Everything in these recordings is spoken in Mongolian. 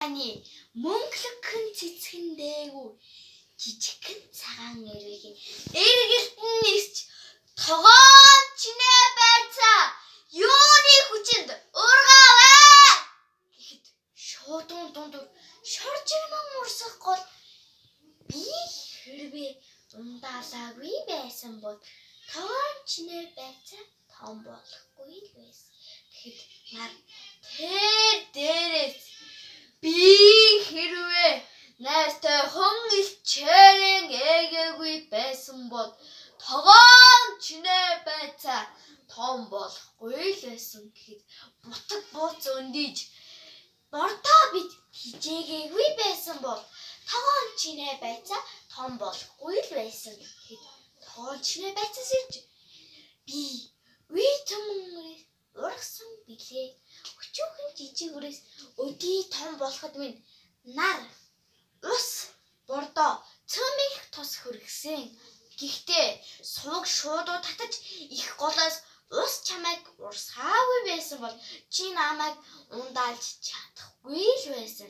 Ани мөнгөлгөн цэцгэн дээгүү жижигхэн цагаан эргэлтэн нисч тогоон чинээ байцаа юуны хүчинд ургаавэ гэхэд шуудун дундуур шоржигман урсах гол би хэрвээ ундаалаагүй байсан бол тогоон чинээ байцаа том болохгүй л байсан. Тэгэхэд нар тэр дээрээс би хэрвээ найртай хүн илчээрэн ээгээгүй байсан бол тогоон чинээ байцаа том болохгүй л байсан гэхэд бутаг бууц өндийж бордоо бид хижээгээгүй байсан бол тогоон чинээ байцаа том болохгүй л байсан гэхэд тогоон чинээ байцаас ирж би үе төмөн ургасан билээ. Өчүүхэн жижиг үрээс өдий том болоход минь нар ус бордоо цөмих тус хөргсөн. Гэхдээ сувг шуудуу татаж их голоос ус чамайг урсгаагүй байсан бол чи намайг ундаалж чадахгүй л байсан.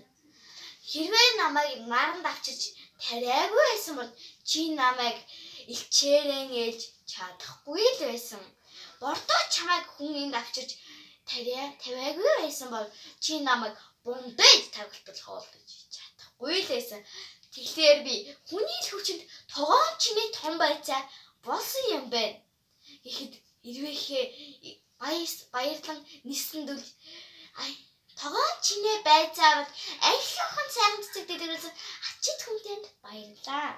Хэрвээ намайг наранд авчиж тариагүй байсан бол чи намайг илчээрэн ээлж чадахгүй л байсан. Бордоо чамайг хүн энд авчиж тавиагүй байсан бол чи намайг бундаж тавилтал хоолдож чадахгүй л байсан. Тэгэхээр би хүний л хүчинд тогоон чиний том байцаа болсон юм байна. Гэхэд ирвэхээ баярлан ниснэдүүл тогоон чиний байцаа аялуухан сайхан цэцэг дэлгэрүүлсэн ачид хүн танд баярлаа.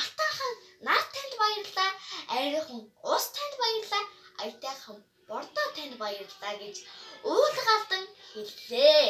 Алтайхан нар танд баярлаа. Арайхан ус танд баярлаа. Аятайхан бордоо танд баярлаа гэж уулгалдан хэллээ.